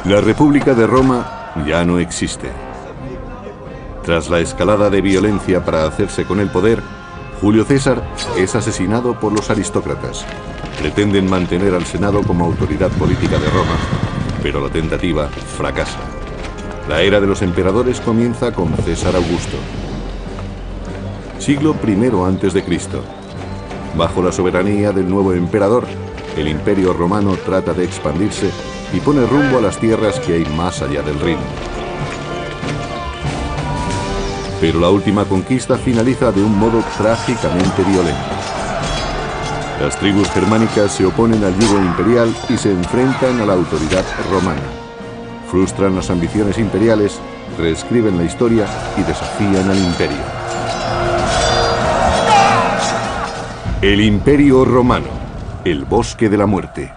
La República de Roma ya no existe. Tras la escalada de violencia para hacerse con el poder, Julio César es asesinado por los aristócratas. Pretenden mantener al Senado como autoridad política de Roma, pero la tentativa fracasa. La era de los emperadores comienza con César Augusto. Siglo I a.C. Bajo la soberanía del nuevo emperador, el Imperio Romano trata de expandirse y pone rumbo a las tierras que hay más allá del Rin. Pero la última conquista finaliza de un modo trágicamente violento. Las tribus germánicas se oponen al yugo imperial y se enfrentan a la autoridad romana. Frustran las ambiciones imperiales, reescriben la historia y desafían al imperio. El Imperio Romano, el bosque de la muerte.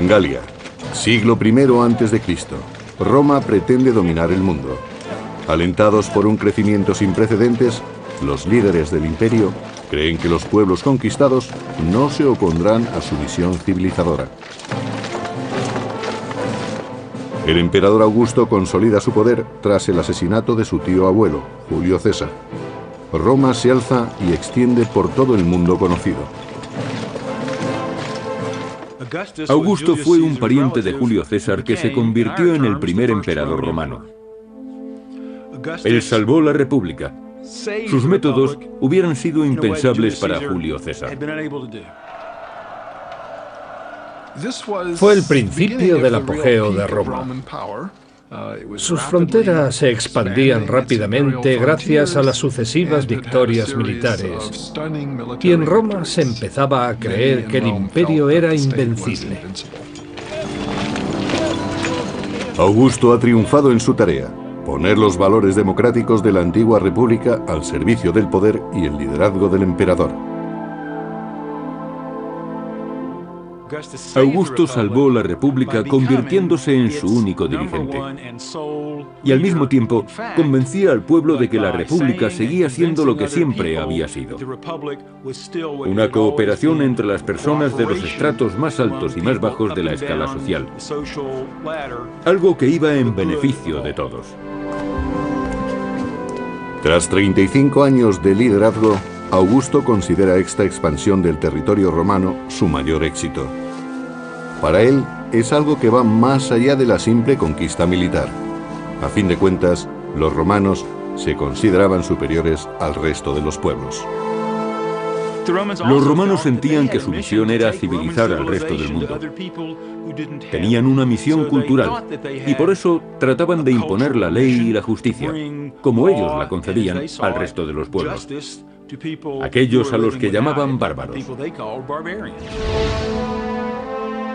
Galia, siglo I a.C. Roma pretende dominar el mundo. Alentados por un crecimiento sin precedentes, los líderes del imperio creen que los pueblos conquistados no se opondrán a su misión civilizadora. El emperador Augusto consolida su poder tras el asesinato de su tío abuelo, Julio César. Roma se alza y extiende por todo el mundo conocido. Augusto fue un pariente de Julio César que se convirtió en el primer emperador romano. Él salvó la República. Sus métodos hubieran sido impensables para Julio César. Fue el principio del apogeo de Roma. Sus fronteras se expandían rápidamente gracias a las sucesivas victorias militares, y en Roma se empezaba a creer que el imperio era invencible. Augusto ha triunfado en su tarea: poner los valores democráticos de la antigua república al servicio del poder y el liderazgo del emperador. Augusto salvó la República convirtiéndose en su único dirigente. Y al mismo tiempo convencía al pueblo de que la República seguía siendo lo que siempre había sido: una cooperación entre las personas de los estratos más altos y más bajos de la escala social. Algo que iba en beneficio de todos. Tras 35 años de liderazgo, Augusto considera esta expansión del territorio romano su mayor éxito. Para él, es algo que va más allá de la simple conquista militar. A fin de cuentas, los romanos se consideraban superiores al resto de los pueblos. Los romanos sentían que su misión era civilizar al resto del mundo. Tenían una misión cultural y por eso trataban de imponer la ley y la justicia, como ellos la concebían, al resto de los pueblos, aquellos a los que llamaban bárbaros.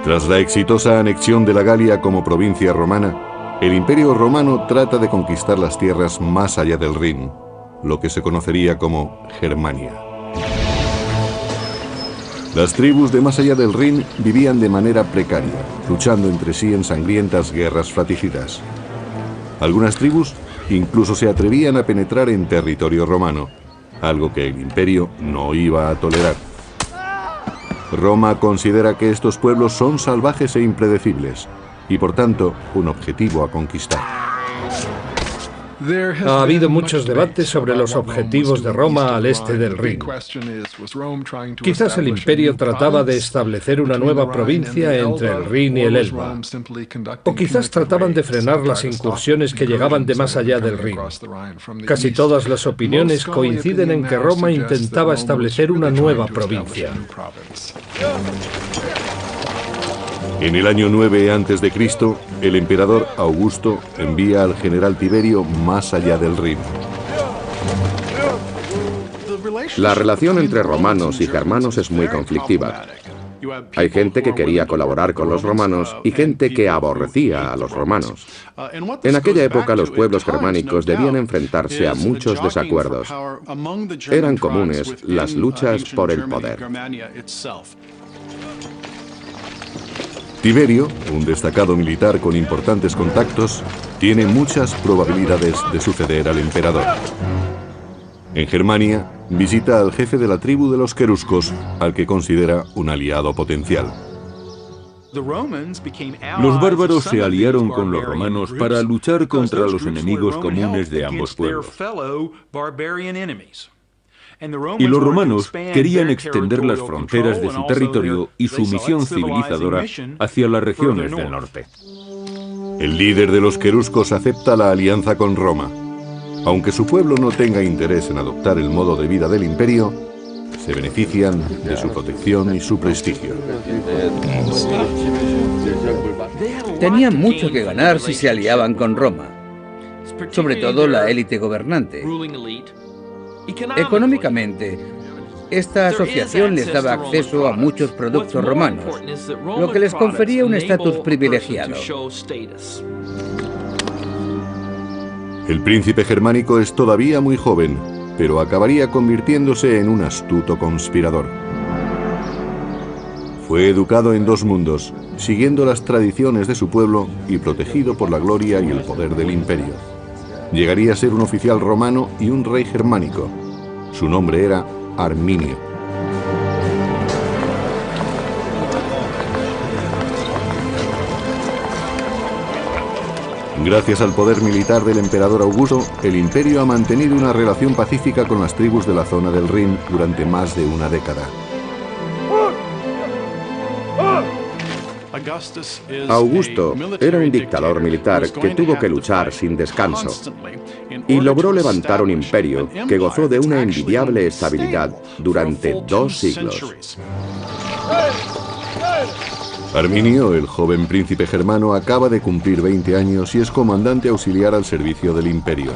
Tras la exitosa anexión de la Galia como provincia romana, el Imperio Romano trata de conquistar las tierras más allá del Rin, lo que se conocería como Germania. Las tribus de más allá del Rin vivían de manera precaria, luchando entre sí en sangrientas guerras fratricidas. Algunas tribus incluso se atrevían a penetrar en territorio romano, algo que el imperio no iba a tolerar. Roma considera que estos pueblos son salvajes e impredecibles, y por tanto, un objetivo a conquistar. Ha habido muchos debates sobre los objetivos de Roma al este del Rin. Quizás el imperio trataba de establecer una nueva provincia entre el Rin y el Elba. O quizás trataban de frenar las incursiones que llegaban de más allá del Rin. Casi todas las opiniones coinciden en que Roma intentaba establecer una nueva provincia. En el año 9 a.C., el emperador Augusto envía al general Tiberio más allá del Rin. La relación entre romanos y germanos es muy conflictiva. Hay gente que quería colaborar con los romanos y gente que aborrecía a los romanos. En aquella época los pueblos germánicos debían enfrentarse a muchos desacuerdos. Eran comunes las luchas por el poder. Tiberio, un destacado militar con importantes contactos, tiene muchas probabilidades de suceder al emperador. En Germania, visita al jefe de la tribu de los queruscos, al que considera un aliado potencial. Los bárbaros se aliaron con los romanos para luchar contra los enemigos comunes de ambos pueblos. Y los romanos querían extender las fronteras de su territorio y su misión civilizadora hacia las regiones del norte. El líder de los queruscos acepta la alianza con Roma. Aunque su pueblo no tenga interés en adoptar el modo de vida del imperio, se benefician de su protección y su prestigio. Tenían mucho que ganar si se aliaban con Roma, sobre todo la élite gobernante. Económicamente, esta asociación les daba acceso a muchos productos romanos, lo que les confería un estatus privilegiado. El príncipe germánico es todavía muy joven, pero acabaría convirtiéndose en un astuto conspirador. Fue educado en dos mundos, siguiendo las tradiciones de su pueblo y protegido por la gloria y el poder del imperio. Llegaría a ser un oficial romano y un rey germánico. Su nombre era Arminio. Gracias al poder militar del emperador Augusto, el imperio ha mantenido una relación pacífica con las tribus de la zona del Rin durante más de una década. Augusto era un dictador militar que tuvo que luchar sin descanso y logró levantar un imperio que gozó de una envidiable estabilidad durante 2 siglos. Arminio, el joven príncipe germano, acaba de cumplir 20 años y es comandante auxiliar al servicio del imperio.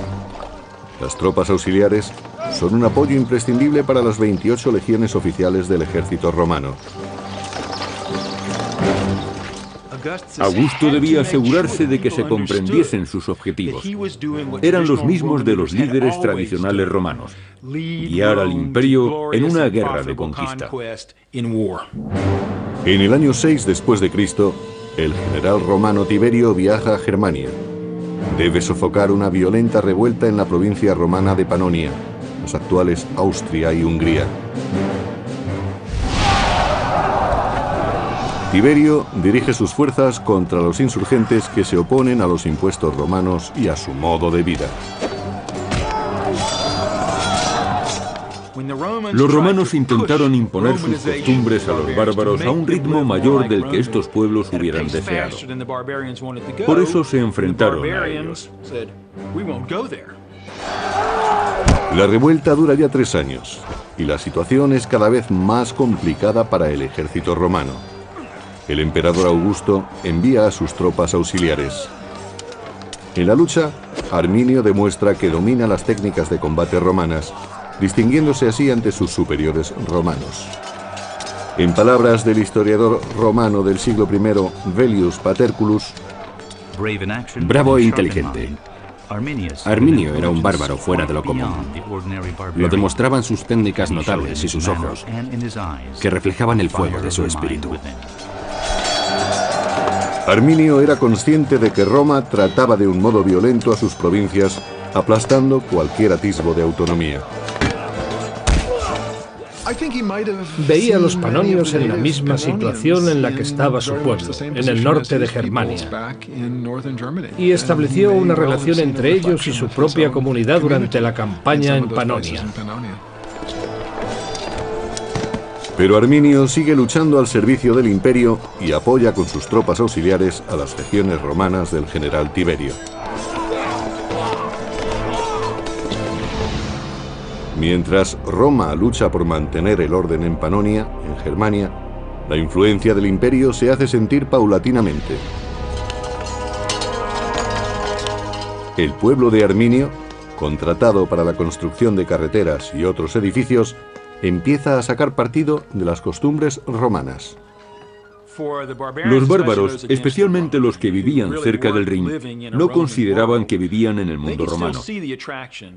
Las tropas auxiliares son un apoyo imprescindible para las 28 legiones oficiales del ejército romano. Augusto debía asegurarse de que se comprendiesen sus objetivos. Eran los mismos de los líderes tradicionales romanos: guiar al imperio en una guerra de conquista. En el año 6 después de Cristo, el general romano Tiberio viaja a Germania. Debe sofocar una violenta revuelta en la provincia romana de Panonia, las actuales Austria y Hungría. Tiberio dirige sus fuerzas contra los insurgentes que se oponen a los impuestos romanos y a su modo de vida. Los romanos intentaron imponer sus costumbres a los bárbaros a un ritmo mayor del que estos pueblos hubieran deseado. Por eso se enfrentaron a ellos. La revuelta dura ya 3 años y la situación es cada vez más complicada para el ejército romano. El emperador Augusto envía a sus tropas auxiliares. En la lucha, Arminio demuestra que domina las técnicas de combate romanas, distinguiéndose así ante sus superiores romanos. En palabras del historiador romano del siglo I, Velius Paterculus, bravo e inteligente. Arminio era un bárbaro fuera de lo común. Lo demostraban sus técnicas notables y sus ojos, que reflejaban el fuego de su espíritu. Arminio era consciente de que Roma trataba de un modo violento a sus provincias, aplastando cualquier atisbo de autonomía. Veía a los panonios en la misma situación en la que estaba su pueblo, en el norte de Germania, y estableció una relación entre ellos y su propia comunidad durante la campaña en Panonia. Pero Arminio sigue luchando al servicio del imperio y apoya con sus tropas auxiliares a las legiones romanas del general Tiberio. Mientras Roma lucha por mantener el orden en Panonia, en Germania, la influencia del imperio se hace sentir paulatinamente. El pueblo de Arminio, contratado para la construcción de carreteras y otros edificios, empieza a sacar partido de las costumbres romanas. Los bárbaros, especialmente los que vivían cerca del Rin, no consideraban que vivían en el mundo romano.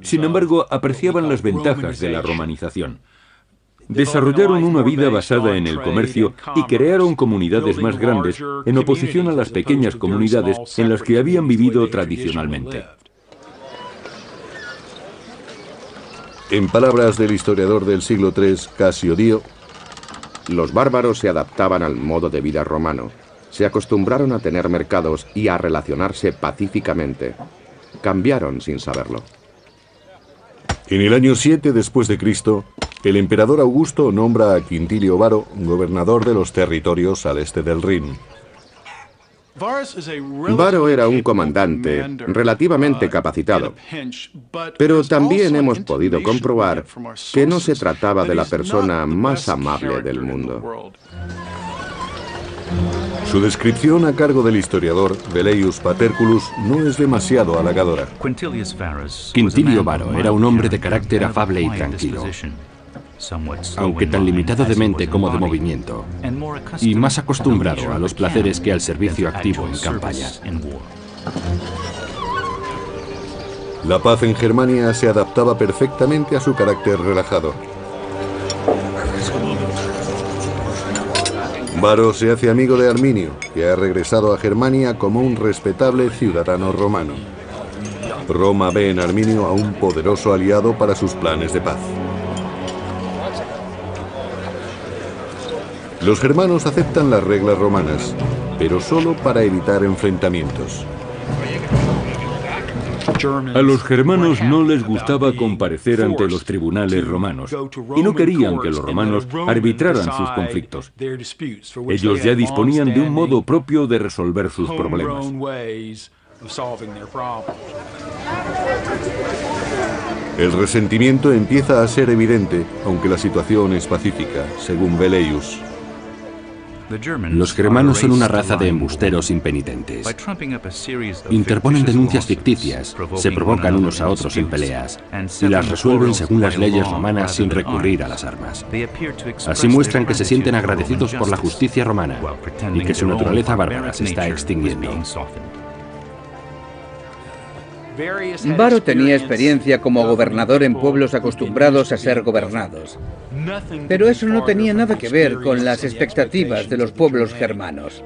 Sin embargo, apreciaban las ventajas de la romanización. Desarrollaron una vida basada en el comercio y crearon comunidades más grandes en oposición a las pequeñas comunidades en las que habían vivido tradicionalmente. En palabras del historiador del siglo III, Casio Dio, los bárbaros se adaptaban al modo de vida romano, se acostumbraron a tener mercados y a relacionarse pacíficamente. Cambiaron sin saberlo. En el año 7 después de Cristo, el emperador Augusto nombra a Quintilio Varo gobernador de los territorios al este del Rin. Varo era un comandante relativamente capacitado, pero también hemos podido comprobar que no se trataba de la persona más amable del mundo. Su descripción a cargo del historiador Velleius Paterculus no es demasiado halagadora. Quintilio Varo era un hombre de carácter afable y tranquilo, aunque tan limitado de mente como de movimiento, y más acostumbrado a los placeres que al servicio activo en campaña. La paz en Germania se adaptaba perfectamente a su carácter relajado. Varo se hace amigo de Arminio, que ha regresado a Germania como un respetable ciudadano romano. Roma ve en Arminio a un poderoso aliado para sus planes de paz. Los germanos aceptan las reglas romanas, pero solo para evitar enfrentamientos. A los germanos no les gustaba comparecer ante los tribunales romanos y no querían que los romanos arbitraran sus conflictos. Ellos ya disponían de un modo propio de resolver sus problemas. El resentimiento empieza a ser evidente, aunque la situación es pacífica, según Velleius. Los germanos son una raza de embusteros impenitentes. Interponen denuncias ficticias, se provocan unos a otros en peleas y las resuelven según las leyes romanas sin recurrir a las armas. Así muestran que se sienten agradecidos por la justicia romana y que su naturaleza bárbara se está extinguiendo. Varo tenía experiencia como gobernador en pueblos acostumbrados a ser gobernados. Pero eso no tenía nada que ver con las expectativas de los pueblos germanos.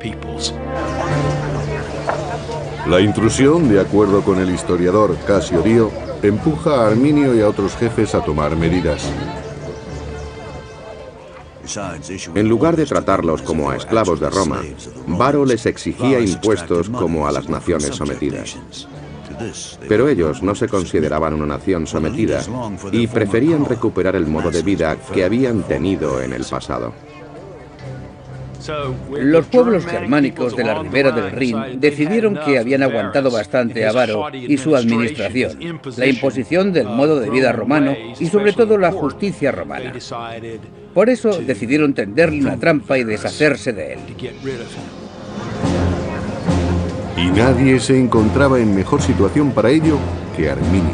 La intrusión, de acuerdo con el historiador Casio Dio, empuja a Arminio y a otros jefes a tomar medidas. En lugar de tratarlos como a esclavos de Roma, Varo les exigía impuestos como a las naciones sometidas. Pero ellos no se consideraban una nación sometida y preferían recuperar el modo de vida que habían tenido en el pasado. Los pueblos germánicos de la ribera del Rin decidieron que habían aguantado bastante a Varo y su administración, la imposición del modo de vida romano y sobre todo la justicia romana. Por eso decidieron tenderle una trampa y deshacerse de él. Y nadie se encontraba en mejor situación para ello que Arminio.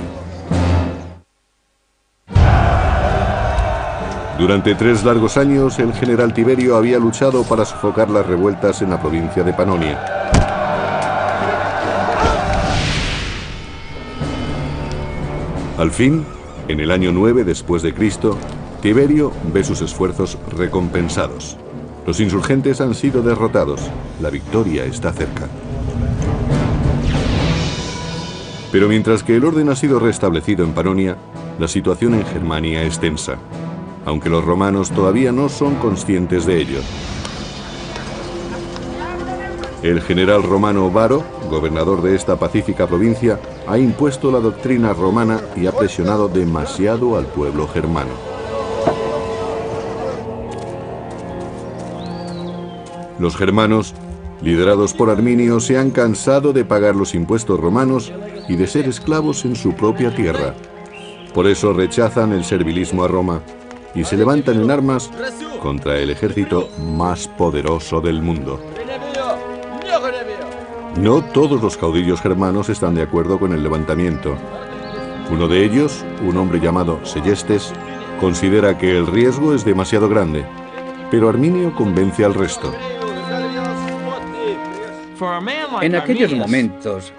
Durante 3 largos años, el general Tiberio había luchado para sofocar las revueltas en la provincia de Panonia. Al fin, en el año 9 después de Cristo, Tiberio ve sus esfuerzos recompensados. Los insurgentes han sido derrotados. La victoria está cerca. Pero mientras que el orden ha sido restablecido en Panonia, la situación en Germania es tensa, aunque los romanos todavía no son conscientes de ello. El general romano Varo, gobernador de esta pacífica provincia, ha impuesto la doctrina romana y ha presionado demasiado al pueblo germano. Los germanos, liderados por Arminio, se han cansado de pagar los impuestos romanos y de ser esclavos en su propia tierra. Por eso rechazan el servilismo a Roma y se levantan en armas contra el ejército más poderoso del mundo. No todos los caudillos germanos están de acuerdo con el levantamiento. Uno de ellos, un hombre llamado Sellestes, considera que el riesgo es demasiado grande, pero Arminio convence al resto. En aquellos momentos,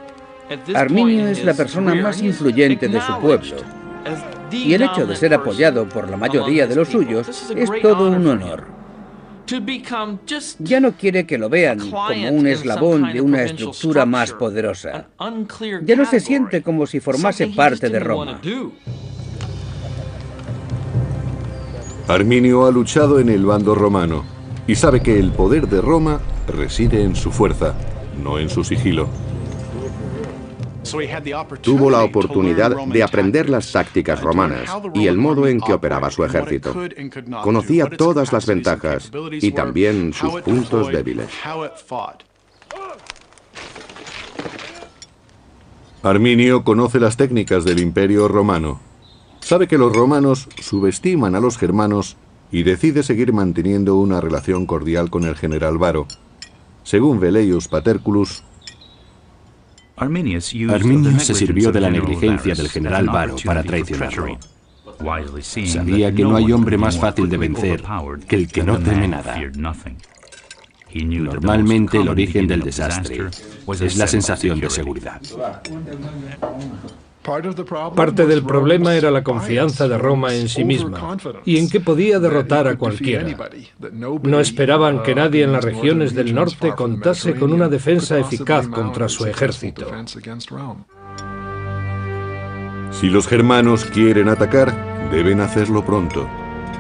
Arminio es la persona más influyente de su pueblo, y el hecho de ser apoyado por la mayoría de los suyos es todo un honor. Ya no quiere que lo vean como un eslabón de una estructura más poderosa. Ya no se siente como si formase parte de Roma. Arminio ha luchado en el bando romano y sabe que el poder de Roma reside en su fuerza, no en su sigilo. Tuvo la oportunidad de aprender las tácticas romanas y el modo en que operaba su ejército. Conocía todas las ventajas y también sus puntos débiles. Arminio conoce las técnicas del Imperio Romano. Sabe que los romanos subestiman a los germanos y decide seguir manteniendo una relación cordial con el general Varo. Según Velleius Paterculus, Arminio se sirvió de la negligencia del general Varo para traicionarlo. Sabía que no hay hombre más fácil de vencer que el que no teme nada. Normalmente el origen del desastre es la sensación de seguridad. Parte del problema era la confianza de Roma en sí misma y en que podía derrotar a cualquiera. No esperaban que nadie en las regiones del norte contase con una defensa eficaz contra su ejército. si los germanos quieren atacar, deben hacerlo pronto.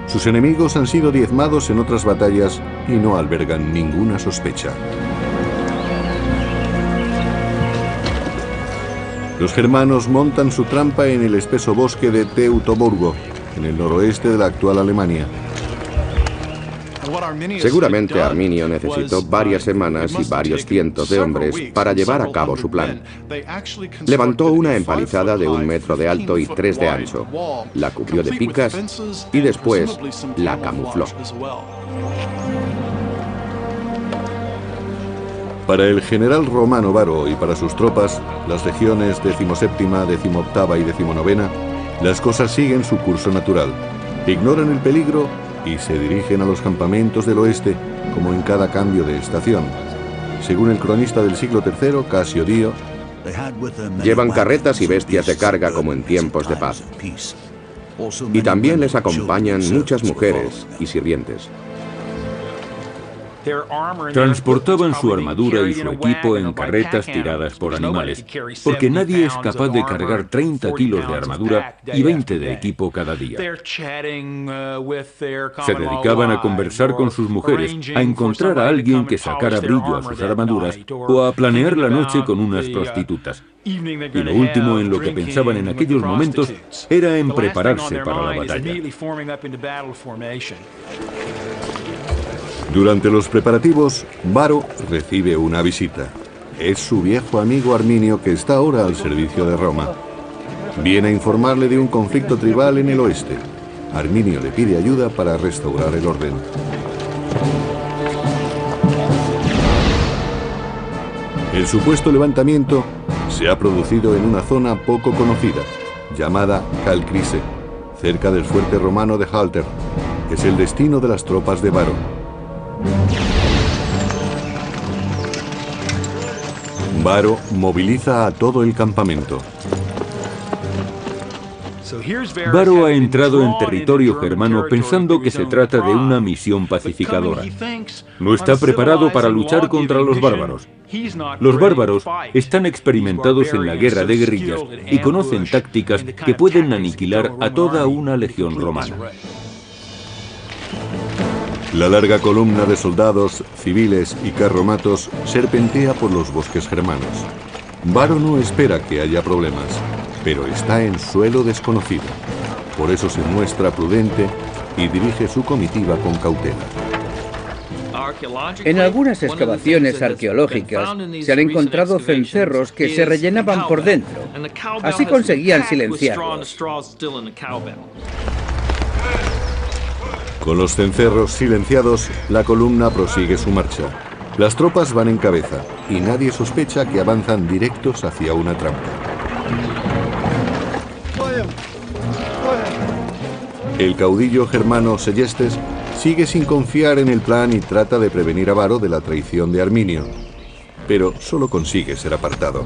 Sus enemigos han sido diezmados en otras batallas y no albergan ninguna sospecha. Los germanos montan su trampa en el espeso bosque de Teutoburgo, en el noroeste de la actual Alemania. Seguramente Arminio necesitó varias semanas y varios cientos de hombres para llevar a cabo su plan. Levantó una empalizada de 1 metro de alto y 3 de ancho, la cubrió de picas y después la camufló. Para el general romano Varo y para sus tropas, las legiones 17ª, 18ª y 19ª, las cosas siguen su curso natural. Ignoran el peligro y se dirigen a los campamentos del oeste, como en cada cambio de estación. Según el cronista del siglo III, Casio Dio, llevan carretas y bestias de carga como en tiempos de paz. Y también les acompañan muchas mujeres y sirvientes. Transportaban su armadura y su equipo en carretas tiradas por animales, porque nadie es capaz de cargar 30 kilos de armadura y 20 de equipo cada día. Se dedicaban a conversar con sus mujeres, a encontrar a alguien que sacara brillo a sus armaduras o a planear la noche con unas prostitutas. Y lo último en lo que pensaban en aquellos momentos era en prepararse para la batalla. Durante los preparativos, Varo recibe una visita. Es su viejo amigo Arminio, que está ahora al servicio de Roma. Viene a informarle de un conflicto tribal en el oeste. Arminio le pide ayuda para restaurar el orden. El supuesto levantamiento se ha producido en una zona poco conocida, llamada Calcrise, cerca del fuerte romano de Halter. Es el destino de las tropas de Varo. Varo moviliza a todo el campamento. Varo ha entrado en territorio germano pensando que se trata de una misión pacificadora. No está preparado para luchar contra los bárbaros. Los bárbaros están experimentados en la guerra de guerrillas y conocen tácticas que pueden aniquilar a toda una legión romana. La larga columna de soldados, civiles y carromatos serpentea por los bosques germanos. Varo no espera que haya problemas, pero está en suelo desconocido. Por eso se muestra prudente y dirige su comitiva con cautela. En algunas excavaciones arqueológicas se han encontrado cencerros que se rellenaban por dentro. Así conseguían silenciarlos. Con los cencerros silenciados, la columna prosigue su marcha. Las tropas van en cabeza y nadie sospecha que avanzan directos hacia una trampa. El caudillo germano Seyestes sigue sin confiar en el plan y trata de prevenir a Varo de la traición de Arminio, pero solo consigue ser apartado.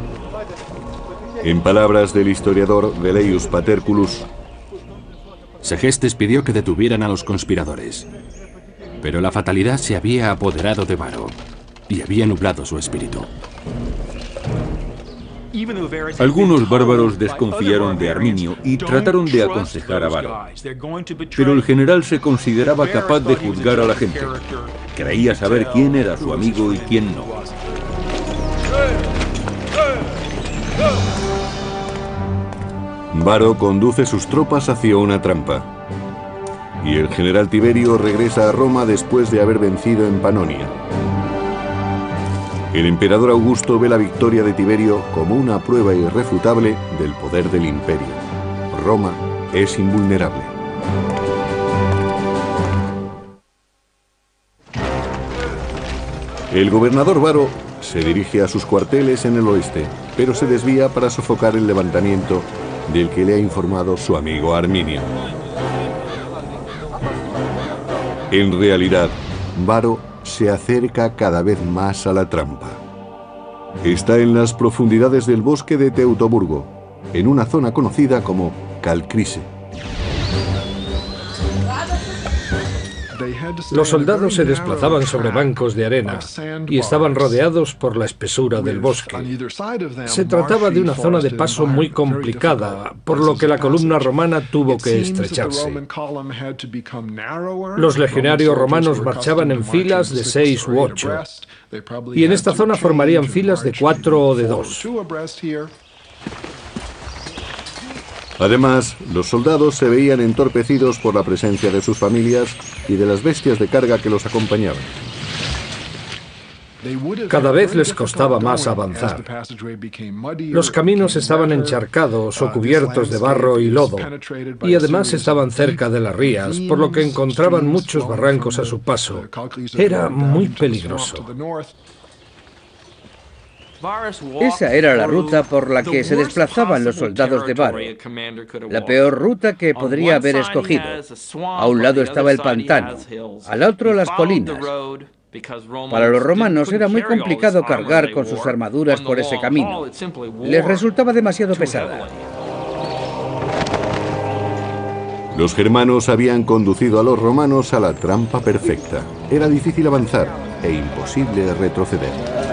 En palabras del historiador Velleius Paterculus, Segestes pidió que detuvieran a los conspiradores, pero la fatalidad se había apoderado de Varo y había nublado su espíritu. Algunos bárbaros desconfiaron de Arminio y trataron de aconsejar a Varo. Pero el general se consideraba capaz de juzgar a la gente. Creía saber quién era su amigo y quién no. Varo conduce sus tropas hacia una trampa. Y el general Tiberio regresa a Roma después de haber vencido en Panonia. El emperador Augusto ve la victoria de Tiberio como una prueba irrefutable del poder del imperio. Roma es invulnerable. El gobernador Varo se dirige a sus cuarteles en el oeste, pero se desvía para sofocar el levantamiento del que le ha informado su amigo Arminio. En realidad, Varo se acerca cada vez más a la trampa. Está en las profundidades del bosque de Teutoburgo, en una zona conocida como Calcrise. Los soldados se desplazaban sobre bancos de arena y estaban rodeados por la espesura del bosque. Se trataba de una zona de paso muy complicada, por lo que la columna romana tuvo que estrecharse. Los legionarios romanos marchaban en filas de 6 u 8, y en esta zona formarían filas de 4 o de 2. Además, los soldados se veían entorpecidos por la presencia de sus familias y de las bestias de carga que los acompañaban. Cada vez les costaba más avanzar. Los caminos estaban encharcados o cubiertos de barro y lodo, y además estaban cerca de las rías, por lo que encontraban muchos barrancos a su paso. Era muy peligroso. Esa era la ruta por la que se desplazaban los soldados de Varo. La peor ruta que podría haber escogido. A un lado estaba el pantano, al otro las colinas. Para los romanos era muy complicado cargar con sus armaduras por ese camino. Les resultaba demasiado pesada. Los germanos habían conducido a los romanos a la trampa perfecta. Era difícil avanzar e imposible retroceder.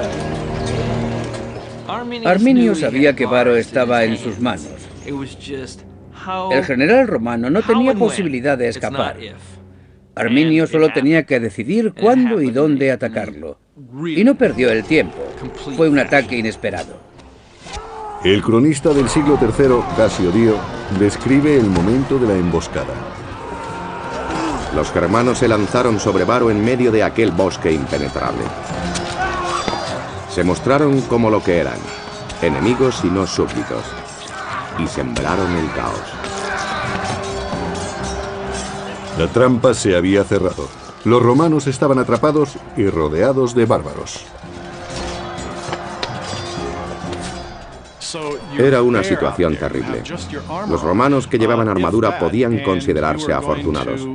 Arminio sabía que Varo estaba en sus manos. El general romano no tenía posibilidad de escapar. Arminio solo tenía que decidir cuándo y dónde atacarlo. Y no perdió el tiempo. Fue un ataque inesperado. El cronista del siglo III, Casio Dio, describe el momento de la emboscada. Los germanos se lanzaron sobre Varo en medio de aquel bosque impenetrable. Se mostraron como lo que eran, enemigos y no súbditos, y sembraron el caos. La trampa se había cerrado. Los romanos estaban atrapados y rodeados de bárbaros. Era una situación terrible. Los romanos que llevaban armadura podían considerarse afortunados.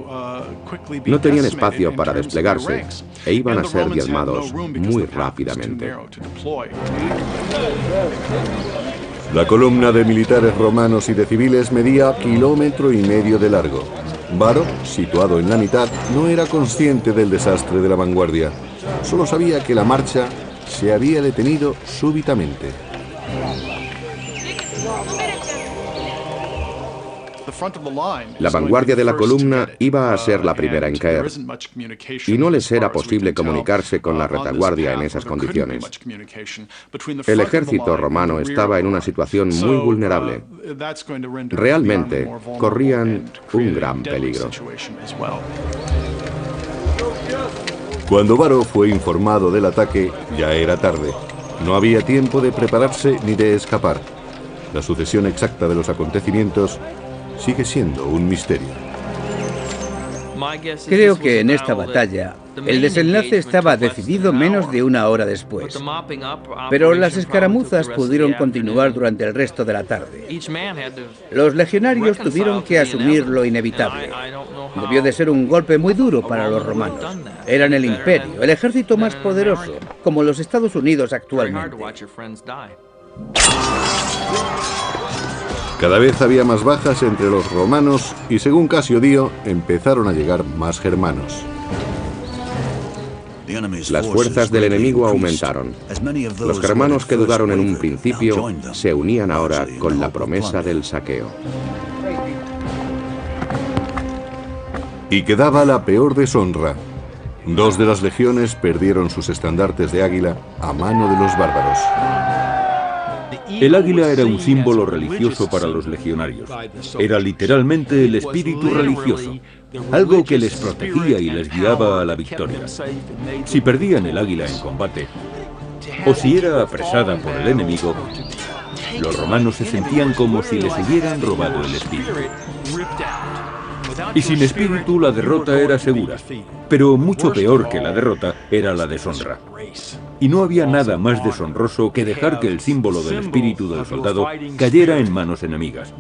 No tenían espacio para desplegarse e iban a ser diezmados muy rápidamente. La columna de militares romanos y de civiles medía 1,5 kilómetros de largo. Varo, situado en la mitad, no era consciente del desastre de la vanguardia. Solo sabía que la marcha se había detenido súbitamente. La vanguardia de la columna iba a ser la primera en caer, y no les era posible comunicarse con la retaguardia en esas condiciones. El ejército romano estaba en una situación muy vulnerable. Realmente corrían un gran peligro. Cuando Varo fue informado del ataque, ya era tarde. No había tiempo de prepararse ni de escapar. La sucesión exacta de los acontecimientos sigue siendo un misterio. Creo que en esta batalla el desenlace estaba decidido menos de una hora después, pero las escaramuzas pudieron continuar durante el resto de la tarde. Los legionarios tuvieron que asumir lo inevitable. Debió de ser un golpe muy duro para los romanos. Eran el imperio, el ejército más poderoso, como los Estados Unidos actualmente. Cada vez había más bajas entre los romanos y, según Casio Dio, empezaron a llegar más germanos. Las fuerzas del enemigo aumentaron. Los germanos que dudaron en un principio se unían ahora con la promesa del saqueo. Y quedaba la peor deshonra. 2 de las legiones perdieron sus estandartes de águila a mano de los bárbaros. El águila era un símbolo religioso para los legionarios. Era literalmente el espíritu religioso, algo que les protegía y les guiaba a la victoria. Si perdían el águila en combate, o si era apresada por el enemigo, los romanos se sentían como si les hubieran robado el espíritu. Y sin espíritu la derrota era segura, pero mucho peor que la derrota era la deshonra. Y no había nada más deshonroso que dejar que el símbolo del espíritu del soldado cayera en manos enemigas.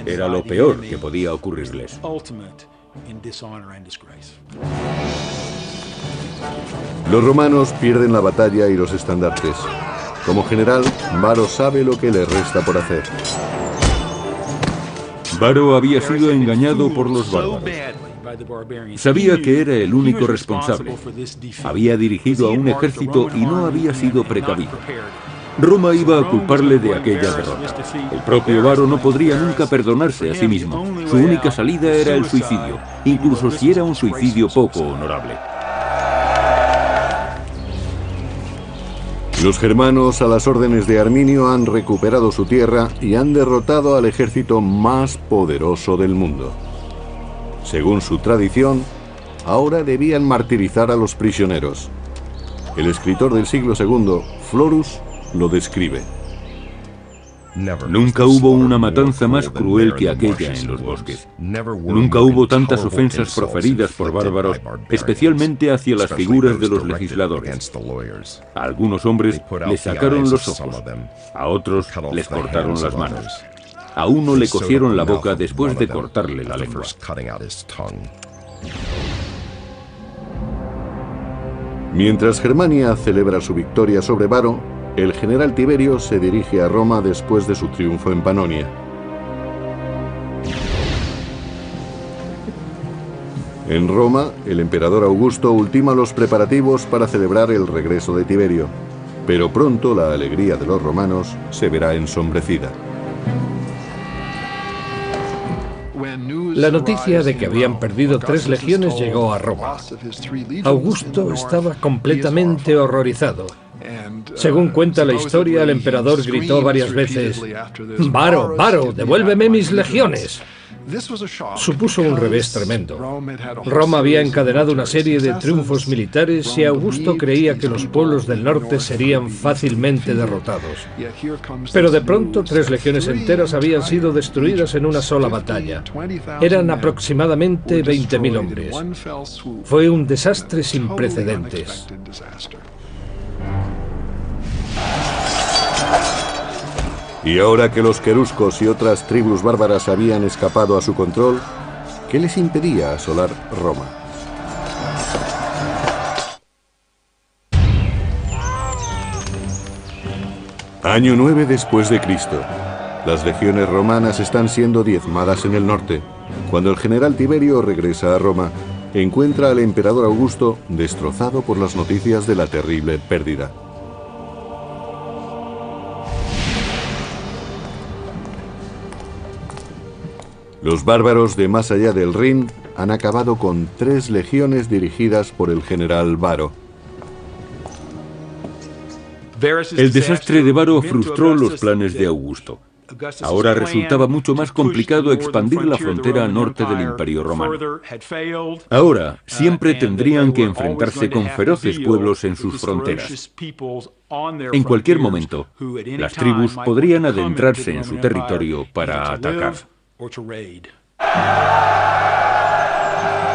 Era lo peor que podía ocurrirles. Los romanos pierden la batalla y los estandartes. Como general, Varo sabe lo que le resta por hacer. Varo había sido engañado por los bárbaros. Sabía que era el único responsable. Había dirigido a un ejército y no había sido precavido. Roma iba a culparle de aquella derrota. El propio Varo no podría nunca perdonarse a sí mismo. Su única salida era el suicidio, incluso si era un suicidio poco honorable. Los germanos, a las órdenes de Arminio, han recuperado su tierra y han derrotado al ejército más poderoso del mundo. Según su tradición, ahora debían martirizar a los prisioneros. El escritor del siglo II, Florus, lo describe. Nunca hubo una matanza más cruel que aquella en los bosques. Nunca hubo tantas ofensas proferidas por bárbaros, especialmente hacia las figuras de los legisladores. A algunos hombres les sacaron los ojos, a otros les cortaron las manos. A uno le cosieron la boca después de cortarle la lengua. Mientras Germania celebra su victoria sobre Varo, el general Tiberio se dirige a Roma después de su triunfo en Panonia. En Roma, el emperador Augusto ultima los preparativos para celebrar el regreso de Tiberio, pero pronto la alegría de los romanos se verá ensombrecida. La noticia de que habían perdido 3 legiones llegó a Roma. Augusto estaba completamente horrorizado. Según cuenta la historia, el emperador gritó varias veces: «Varo, Varo, devuélveme mis legiones». Supuso un revés tremendo. Roma había encadenado una serie de triunfos militares y Augusto creía que los pueblos del norte serían fácilmente derrotados. Pero de pronto 3 legiones enteras habían sido destruidas en una sola batalla. Eran aproximadamente 20.000 hombres. Fue un desastre sin precedentes. Y ahora que los queruscos y otras tribus bárbaras habían escapado a su control, ¿qué les impedía asolar Roma? Año 9 después de Cristo. Las legiones romanas están siendo diezmadas en el norte. Cuando el general Tiberio regresa a Roma, encuentra al emperador Augusto destrozado por las noticias de la terrible pérdida. Los bárbaros de más allá del Rin han acabado con 3 legiones dirigidas por el general Varo. El desastre de Varo frustró los planes de Augusto. Ahora resultaba mucho más complicado expandir la frontera norte del Imperio Romano. Ahora siempre tendrían que enfrentarse con feroces pueblos en sus fronteras. En cualquier momento, las tribus podrían adentrarse en su territorio para atacar.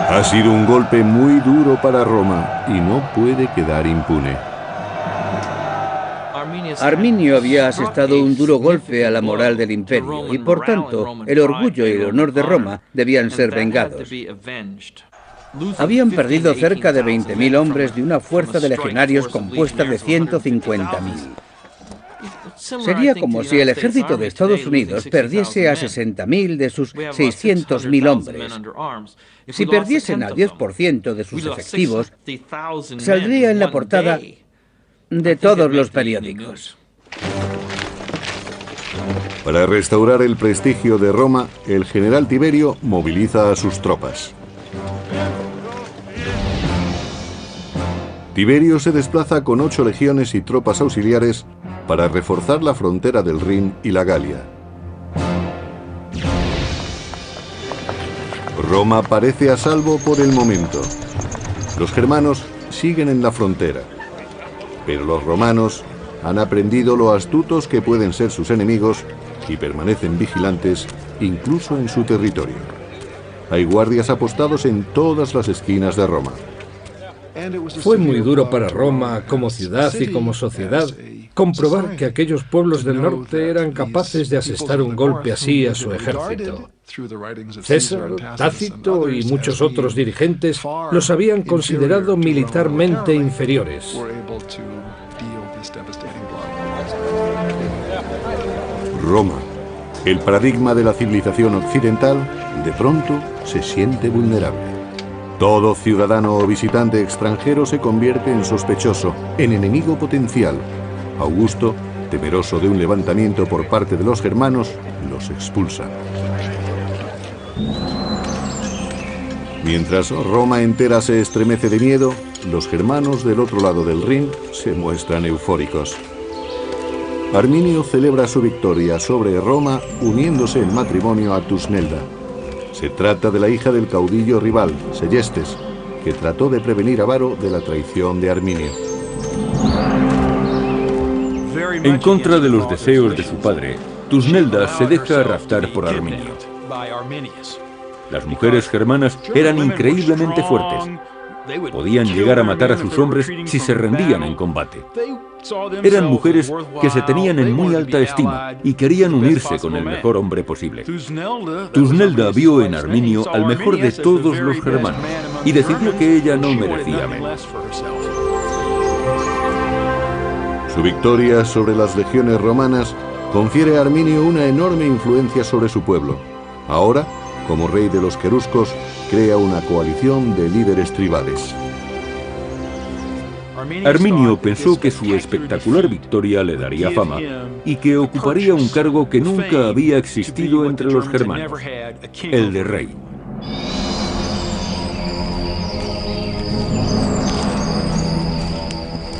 Ha sido un golpe muy duro para Roma y no puede quedar impune. Arminio había asestado un duro golpe a la moral del imperio y, por tanto, el orgullo y el honor de Roma debían ser vengados. Habían perdido cerca de 20.000 hombres de una fuerza de legionarios compuesta de 150.000. Sería como si el ejército de Estados Unidos perdiese a 60.000 de sus 600.000 hombres. Si perdiesen al 10% de sus efectivos, saldría en la portada de todos los periódicos. Para restaurar el prestigio de Roma, el general Tiberio moviliza a sus tropas. Tiberio se desplaza con 8 legiones y tropas auxiliares para reforzar la frontera del Rin y la Galia. Roma parece a salvo por el momento. Los germanos siguen en la frontera, pero los romanos han aprendido lo astutos que pueden ser sus enemigos y permanecen vigilantes incluso en su territorio. Hay guardias apostados en todas las esquinas de Roma. Fue muy duro para Roma, como ciudad y como sociedad, comprobar que aquellos pueblos del norte eran capaces de asestar un golpe así a su ejército. César, Tácito y muchos otros dirigentes los habían considerado militarmente inferiores. Roma, el paradigma de la civilización occidental, de pronto se siente vulnerable. Todo ciudadano o visitante extranjero se convierte en sospechoso, en enemigo potencial. Augusto, temeroso de un levantamiento por parte de los germanos, los expulsa. Mientras Roma entera se estremece de miedo, los germanos del otro lado del Rin se muestran eufóricos. Arminio celebra su victoria sobre Roma uniéndose en matrimonio a Tusnelda. Se trata de la hija del caudillo rival, Seyestes, que trató de prevenir a Varo de la traición de Arminio. En contra de los deseos de su padre, Tusnelda se deja raptar por Arminio. Las mujeres germanas eran increíblemente fuertes. Podían llegar a matar a sus hombres si se rendían en combate. Eran mujeres que se tenían en muy alta estima y querían unirse con el mejor hombre posible. Tusnelda vio en Arminio al mejor de todos los germanos y decidió que ella no merecía menos. Su victoria sobre las legiones romanas confiere a Arminio una enorme influencia sobre su pueblo. Ahora, como rey de los queruscos, crea una coalición de líderes tribales. Arminio pensó que su espectacular victoria le daría fama y que ocuparía un cargo que nunca había existido entre los germanos, el de rey.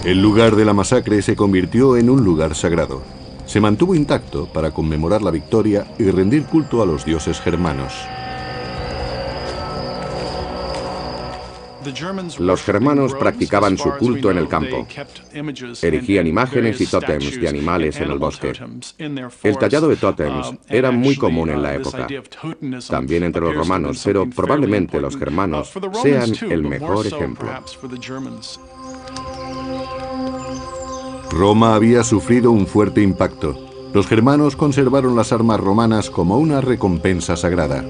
El lugar de la masacre se convirtió en un lugar sagrado. Se mantuvo intacto para conmemorar la victoria y rendir culto a los dioses germanos. Los germanos practicaban su culto en el campo. Erigían imágenes y tótems de animales en el bosque. El tallado de tótems era muy común en la época, también entre los romanos, pero probablemente los germanos sean el mejor ejemplo. Roma había sufrido un fuerte impacto. Los germanos conservaron las armas romanas como una recompensa sagrada.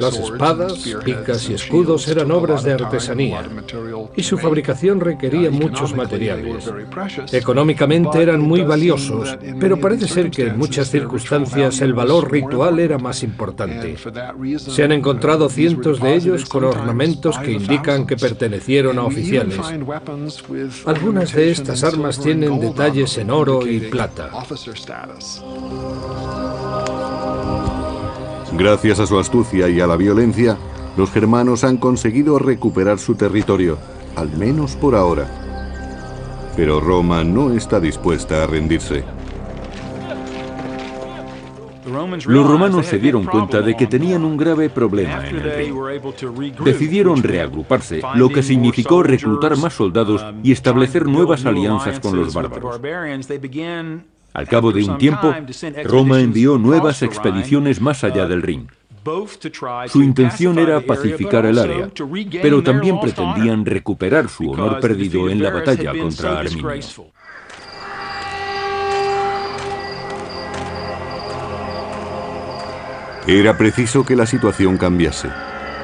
Las espadas, picas y escudos eran obras de artesanía y su fabricación requería muchos materiales. Económicamente eran muy valiosos, pero parece ser que en muchas circunstancias el valor ritual era más importante. Se han encontrado cientos de ellos con ornamentos que indican que pertenecieron a oficiales. Algunas de estas armas tienen detalles en oro y plata. Gracias a su astucia y a la violencia, los germanos han conseguido recuperar su territorio, al menos por ahora. Pero Roma no está dispuesta a rendirse. Los romanos se dieron cuenta de que tenían un grave problema en el Rin. Decidieron reagruparse, lo que significó reclutar más soldados y establecer nuevas alianzas con los bárbaros. Al cabo de un tiempo, Roma envió nuevas expediciones más allá del Rin. Su intención era pacificar el área, pero también pretendían recuperar su honor perdido en la batalla contra Arminio. Era preciso que la situación cambiase.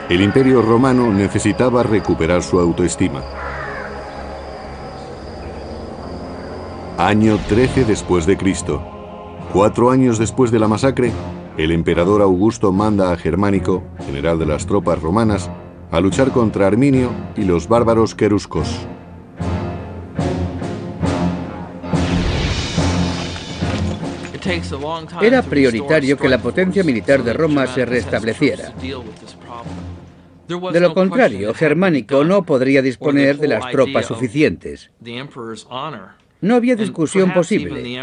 El Imperio Romano necesitaba recuperar su autoestima. Año 13 después de Cristo. 4 años después de la masacre, el emperador Augusto manda a Germánico, general de las tropas romanas, a luchar contra Arminio y los bárbaros queruscos. Era prioritario que la potencia militar de Roma se restableciera. De lo contrario, Germánico no podría disponer de las tropas suficientes. No había discusión posible.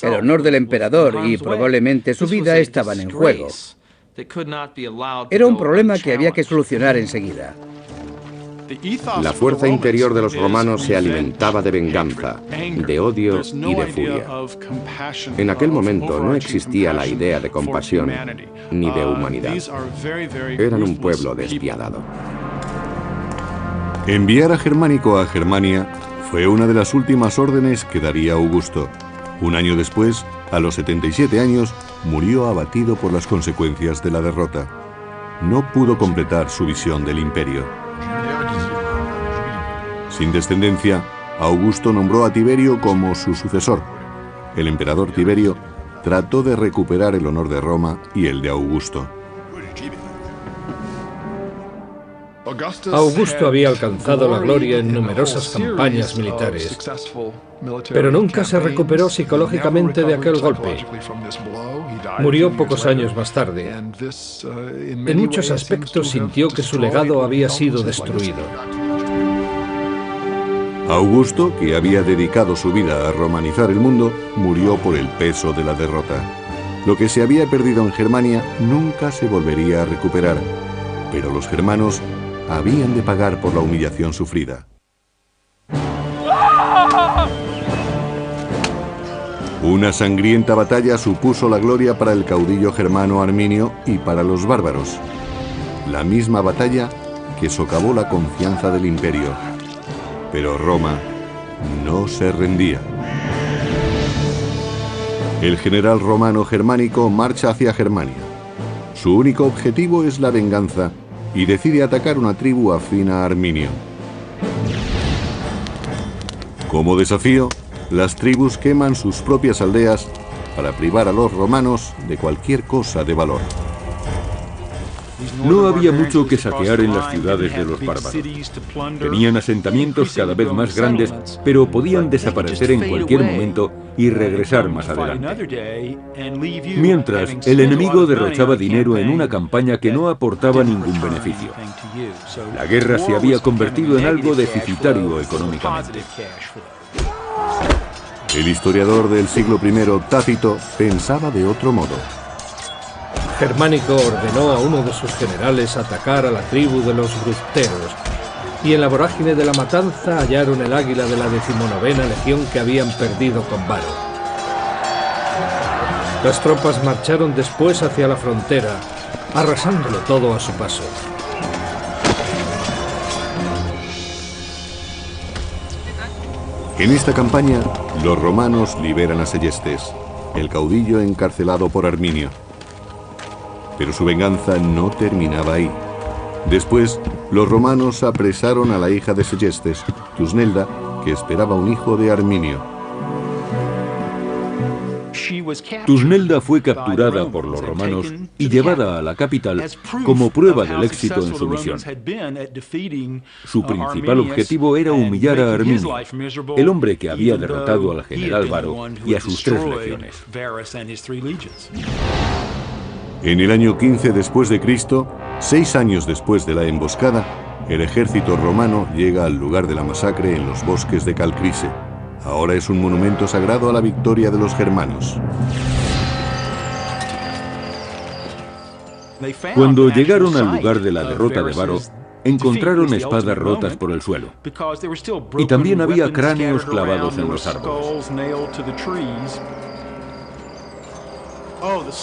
El honor del emperador y probablemente su vida estaban en juego. Era un problema que había que solucionar enseguida. La fuerza interior de los romanos se alimentaba de venganza, de odio y de furia. En aquel momento no existía la idea de compasión ni de humanidad. Eran un pueblo despiadado. Enviar a Germánico a Germania fue una de las últimas órdenes que daría Augusto. Un año después, a los 77 años, murió abatido por las consecuencias de la derrota. No pudo completar su visión del imperio. Sin descendencia, Augusto nombró a Tiberio como su sucesor. El emperador Tiberio trató de recuperar el honor de Roma y el de Augusto. Augusto había alcanzado la gloria en numerosas campañas militares, pero nunca se recuperó psicológicamente de aquel golpe. Murió pocos años más tarde. En muchos aspectos sintió que su legado había sido destruido. Augusto, que había dedicado su vida a romanizar el mundo, murió por el peso de la derrota. Lo que se había perdido en Germania nunca se volvería a recuperar, pero los germanos habían de pagar por la humillación sufrida. Una sangrienta batalla supuso la gloria para el caudillo germano Arminio y para los bárbaros. La misma batalla que socavó la confianza del imperio. Pero Roma no se rendía. El general romano Germánico marcha hacia Germania. Su único objetivo es la venganza y decide atacar una tribu afín a Arminio. Como desafío, las tribus queman sus propias aldeas para privar a los romanos de cualquier cosa de valor. No había mucho que saquear en las ciudades de los bárbaros. Tenían asentamientos cada vez más grandes, pero podían desaparecer en cualquier momento y regresar más adelante. Mientras, el enemigo derrochaba dinero en una campaña que no aportaba ningún beneficio. La guerra se había convertido en algo deficitario económicamente. El historiador del siglo I, Tácito, pensaba de otro modo. Germánico ordenó a uno de sus generales atacar a la tribu de los bructeros, y en la vorágine de la matanza hallaron el águila de la 19ª legión que habían perdido con Varo. Las tropas marcharon después hacia la frontera, arrasándolo todo a su paso. En esta campaña, los romanos liberan a Seyestes, el caudillo encarcelado por Arminio. Pero su venganza no terminaba ahí. Después, los romanos apresaron a la hija de Seyestes, Tusnelda, que esperaba un hijo de Arminio. Tusnelda fue capturada por los romanos y llevada a la capital como prueba del éxito en su misión. Su principal objetivo era humillar a Arminio, el hombre que había derrotado al general Varo y a sus 3 legiones. En el año 15 después de Cristo, 6 años después de la emboscada, el ejército romano llega al lugar de la masacre en los bosques de Calcrise. Ahora es un monumento sagrado a la victoria de los germanos. Cuando llegaron al lugar de la derrota de Varo, encontraron espadas rotas por el suelo. Y también había cráneos clavados en los árboles.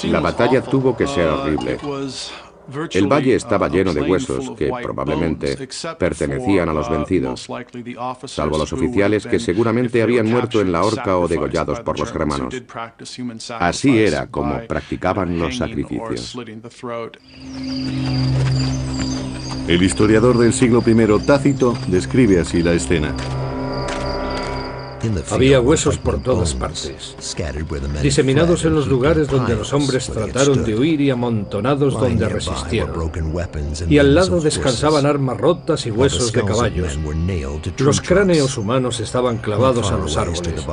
La batalla tuvo que ser horrible. El valle estaba lleno de huesos que probablemente pertenecían a los vencidos, salvo los oficiales que seguramente habían muerto en la horca o degollados por los germanos. Así era como practicaban los sacrificios. El historiador del siglo I, Tácito, describe así la escena. Había huesos por todas partes, diseminados en los lugares donde los hombres trataron de huir y amontonados donde resistieron. Y al lado descansaban armas rotas y huesos de caballos. Los cráneos humanos estaban clavados a los árboles.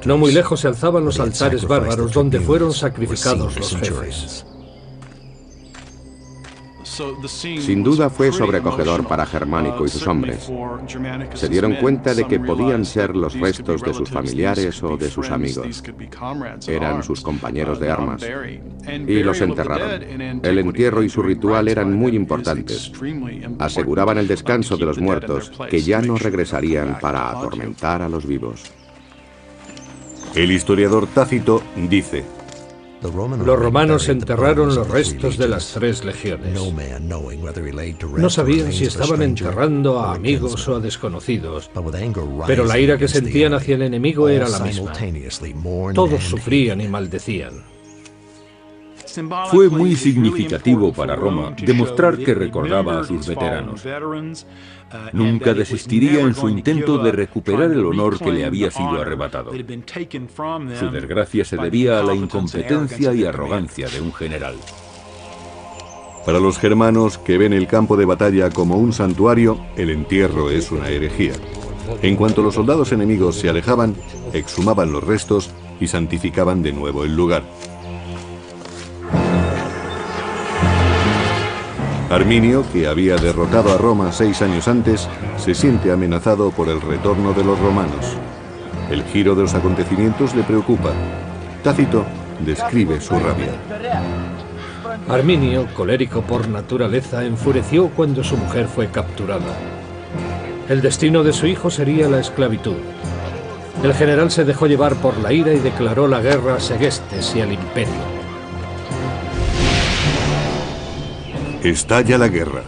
No muy lejos se alzaban los altares bárbaros donde fueron sacrificados los jefes. Sin duda fue sobrecogedor para Germánico y sus hombres. Se dieron cuenta de que podían ser los restos de sus familiares o de sus amigos. Eran sus compañeros de armas. Y los enterraron. El entierro y su ritual eran muy importantes. Aseguraban el descanso de los muertos, que ya no regresarían para atormentar a los vivos. El historiador Tácito dice: los romanos enterraron los restos de las 3 legiones. No sabían si estaban enterrando a amigos o a desconocidos, pero la ira que sentían hacia el enemigo era la misma. Todos sufrían y maldecían. Fue muy significativo para Roma demostrar que recordaba a sus veteranos. Nunca desistiría en su intento de recuperar el honor que le había sido arrebatado. Su desgracia se debía a la incompetencia y arrogancia de un general. Para los germanos, que ven el campo de batalla como un santuario, el entierro es una herejía. En cuanto los soldados enemigos se alejaban, exhumaban los restos y santificaban de nuevo el lugar. Arminio, que había derrotado a Roma 6 años antes, se siente amenazado por el retorno de los romanos. El giro de los acontecimientos le preocupa. Tácito describe su rabia. Arminio, colérico por naturaleza, enfureció cuando su mujer fue capturada. El destino de su hijo sería la esclavitud. El general se dejó llevar por la ira y declaró la guerra a Segestes y al imperio. Estalla la guerra.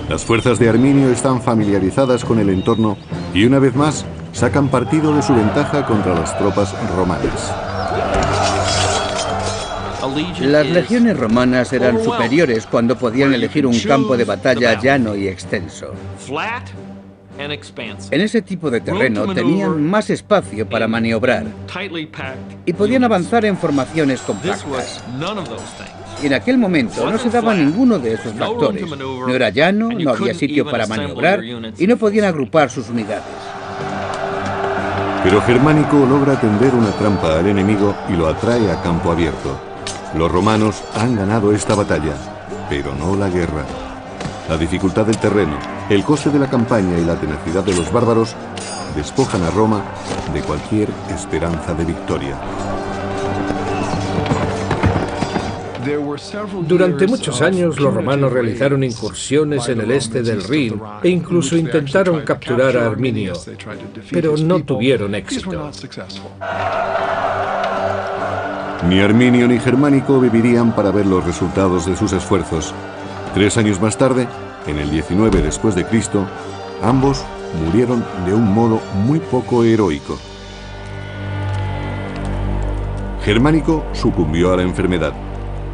Las fuerzas de Arminio están familiarizadas con el entorno y una vez más sacan partido de su ventaja contra las tropas romanas. Las legiones romanas eran superiores cuando podían elegir un campo de batalla llano y extenso. En ese tipo de terreno tenían más espacio para maniobrar y podían avanzar en formaciones compactas. Y en aquel momento no se daba ninguno de esos factores. No era llano, no había sitio para maniobrar y no podían agrupar sus unidades. Pero Germánico logra tender una trampa al enemigo y lo atrae a campo abierto. Los romanos han ganado esta batalla, pero no la guerra. La dificultad del terreno, el coste de la campaña y la tenacidad de los bárbaros despojan a Roma de cualquier esperanza de victoria. Durante muchos años los romanos realizaron incursiones en el este del Rin e incluso intentaron capturar a Arminio, pero no tuvieron éxito. Ni Arminio ni Germánico vivirían para ver los resultados de sus esfuerzos. 3 años más tarde, en el 19 después de Cristo, ambos murieron de un modo muy poco heroico. Germánico sucumbió a la enfermedad.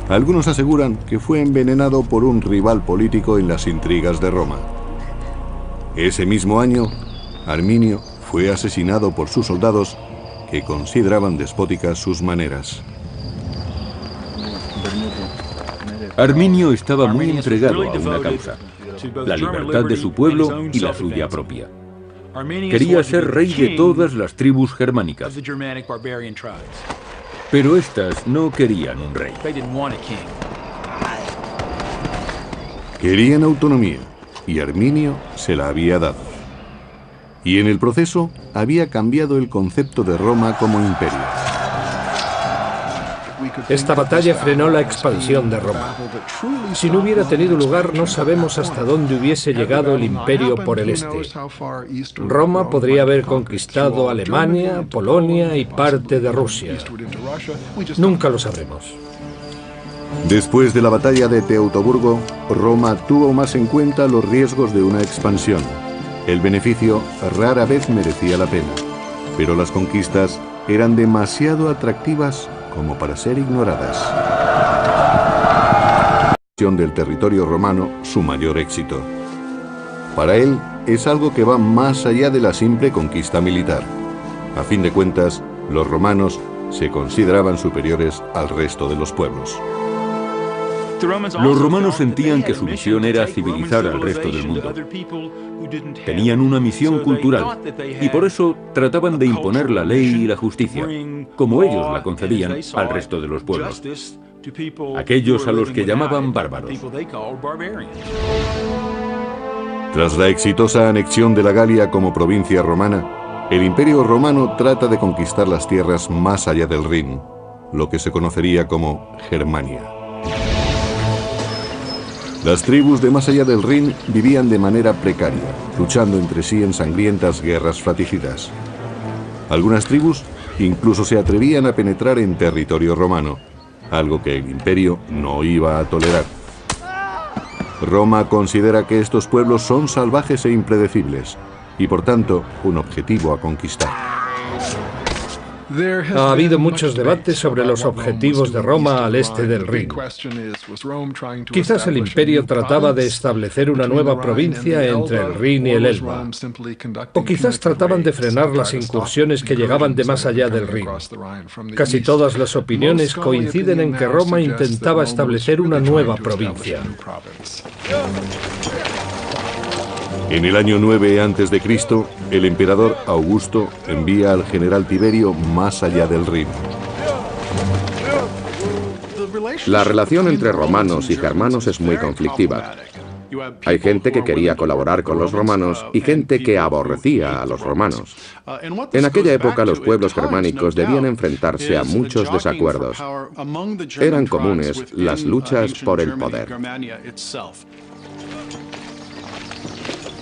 Algunos aseguran que fue envenenado por un rival político en las intrigas de Roma. Ese mismo año, Arminio fue asesinado por sus soldados que consideraban despóticas sus maneras. Arminio estaba muy entregado a una causa: la libertad de su pueblo y la suya propia. Quería ser rey de todas las tribus germánicas. Pero éstas no querían un rey. Querían autonomía, y Arminio se la había dado. Y en el proceso había cambiado el concepto de Roma como imperio. Esta batalla frenó la expansión de Roma. Si no hubiera tenido lugar, no sabemos hasta dónde hubiese llegado el imperio por el este. Roma podría haber conquistado Alemania, Polonia y parte de Rusia. Nunca lo sabremos. Después de la batalla de Teutoburgo, Roma tuvo más en cuenta los riesgos de una expansión. El beneficio rara vez merecía la pena, pero las conquistas eran demasiado atractivas como para ser ignoradas. Del territorio romano, su mayor éxito. Para él, es algo que va más allá de la simple conquista militar. A fin de cuentas, los romanos se consideraban superiores al resto de los pueblos. Los romanos sentían que su misión era civilizar al resto del mundo. Tenían una misión cultural y por eso trataban de imponer la ley y la justicia, como ellos la concebían al resto de los pueblos, aquellos a los que llamaban bárbaros. Tras la exitosa anexión de la Galia como provincia romana, el Imperio Romano trata de conquistar las tierras más allá del Rin, lo que se conocería como Germania. Las tribus de más allá del Rin vivían de manera precaria, luchando entre sí en sangrientas guerras fratricidas. Algunas tribus incluso se atrevían a penetrar en territorio romano, algo que el imperio no iba a tolerar. Roma considera que estos pueblos son salvajes e impredecibles, y por tanto, un objetivo a conquistar. Ha habido muchos debates sobre los objetivos de Roma al este del Rin. Quizás el imperio trataba de establecer una nueva provincia entre el Rin y el Elba. O quizás trataban de frenar las incursiones que llegaban de más allá del Rin. Casi todas las opiniones coinciden en que Roma intentaba establecer una nueva provincia. En el año 9 a.C., el emperador Augusto envía al general Tiberio más allá del Rin. La relación entre romanos y germanos es muy conflictiva. Hay gente que quería colaborar con los romanos y gente que aborrecía a los romanos. En aquella época los pueblos germánicos debían enfrentarse a muchos desacuerdos. Eran comunes las luchas por el poder.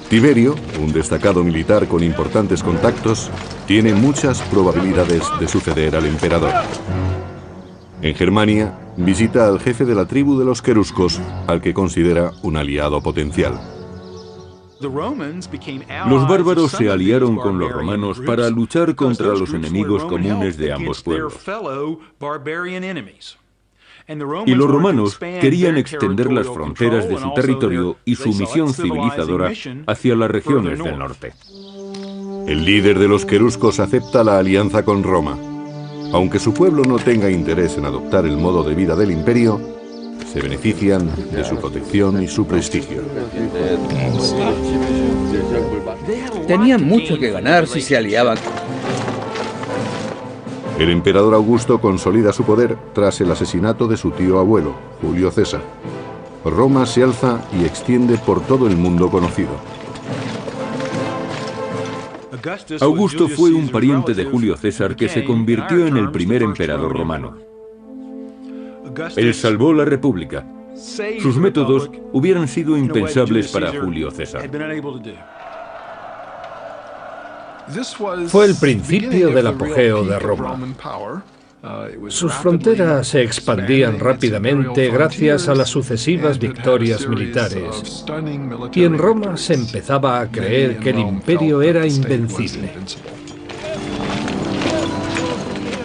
Tiberio, un destacado militar con importantes contactos, tiene muchas probabilidades de suceder al emperador. En Germania, visita al jefe de la tribu de los queruscos, al que considera un aliado potencial. Los bárbaros se aliaron con los romanos para luchar contra los enemigos comunes de ambos pueblos. Y los romanos querían extender las fronteras de su territorio y su misión civilizadora hacia las regiones del norte. El líder de los queruscos acepta la alianza con Roma. Aunque su pueblo no tenga interés en adoptar el modo de vida del imperio, se benefician de su protección y su prestigio. Tenían mucho que ganar si se aliaban. El emperador Augusto consolida su poder tras el asesinato de su tío abuelo, Julio César. Roma se alza y extiende por todo el mundo conocido. Augusto fue un pariente de Julio César que se convirtió en el primer emperador romano. Él salvó la República. Sus métodos hubieran sido impensables para Julio César. Fue el principio del apogeo de Roma. Sus fronteras se expandían rápidamente gracias a las sucesivas victorias militares. Y en Roma se empezaba a creer que el imperio era invencible.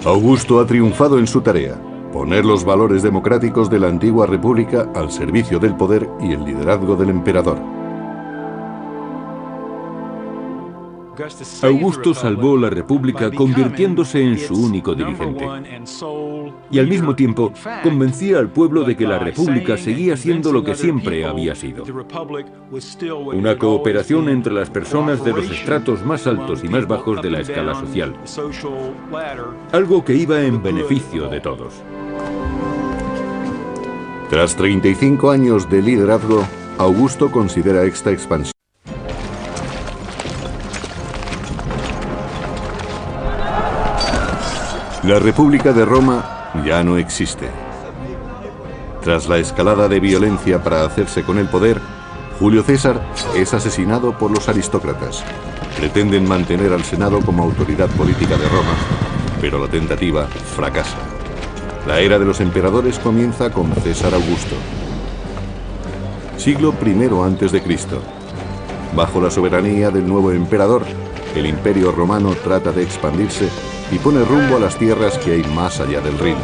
Augusto ha triunfado en su tarea: poner los valores democráticos de la antigua república al servicio del poder y el liderazgo del emperador. Augusto salvó la República convirtiéndose en su único dirigente. Y al mismo tiempo convencía al pueblo de que la República seguía siendo lo que siempre había sido: una cooperación entre las personas de los estratos más altos y más bajos de la escala social. Algo que iba en beneficio de todos. Tras 35 años de liderazgo, Augusto considera esta expansión. La República de Roma ya no existe. Tras la escalada de violencia para hacerse con el poder, Julio César es asesinado por los aristócratas. Pretenden mantener al Senado como autoridad política de Roma, pero la tentativa fracasa. La era de los emperadores comienza con César Augusto. Siglo I a.C. Bajo la soberanía del nuevo emperador, el Imperio Romano trata de expandirse y pone rumbo a las tierras que hay más allá del Rin.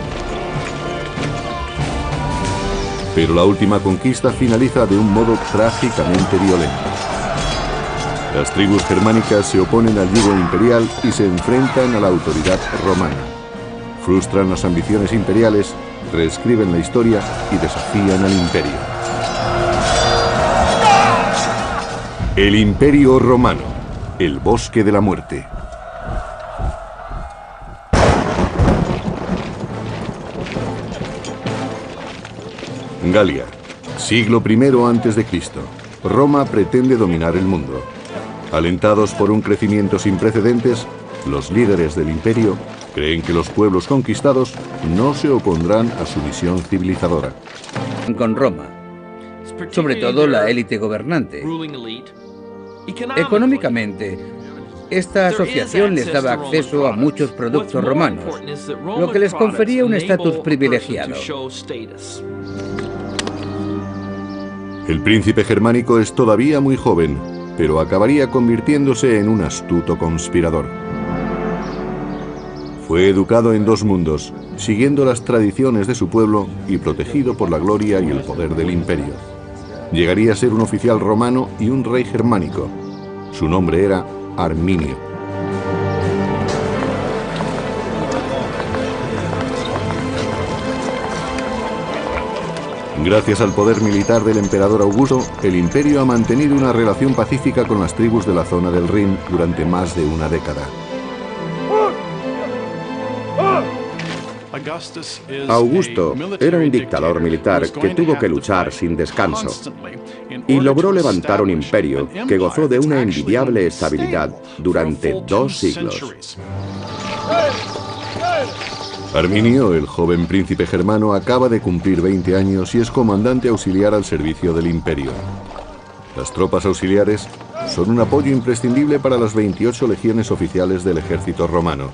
Pero la última conquista finaliza de un modo trágicamente violento. Las tribus germánicas se oponen al yugo imperial y se enfrentan a la autoridad romana. Frustran las ambiciones imperiales, reescriben la historia y desafían al imperio. El Imperio Romano, el bosque de la muerte. Galia, siglo I a.C. Roma pretende dominar el mundo. Alentados por un crecimiento sin precedentes, los líderes del imperio creen que los pueblos conquistados no se opondrán a su misión civilizadora. Con Roma, sobre todo la élite gobernante. Económicamente, esta asociación les daba acceso a muchos productos romanos, lo que les confería un estatus privilegiado. El príncipe germánico es todavía muy joven, pero acabaría convirtiéndose en un astuto conspirador. Fue educado en dos mundos, siguiendo las tradiciones de su pueblo y protegido por la gloria y el poder del imperio. Llegaría a ser un oficial romano y un rey germánico. Su nombre era Arminio. Gracias al poder militar del emperador Augusto, el imperio ha mantenido una relación pacífica con las tribus de la zona del Rin durante más de una década. Augusto era un dictador militar que tuvo que luchar sin descanso y logró levantar un imperio que gozó de una envidiable estabilidad durante 2 siglos. Arminio, el joven príncipe germano, acaba de cumplir 20 años y es comandante auxiliar al servicio del imperio. Las tropas auxiliares son un apoyo imprescindible para las 28 legiones oficiales del ejército romano.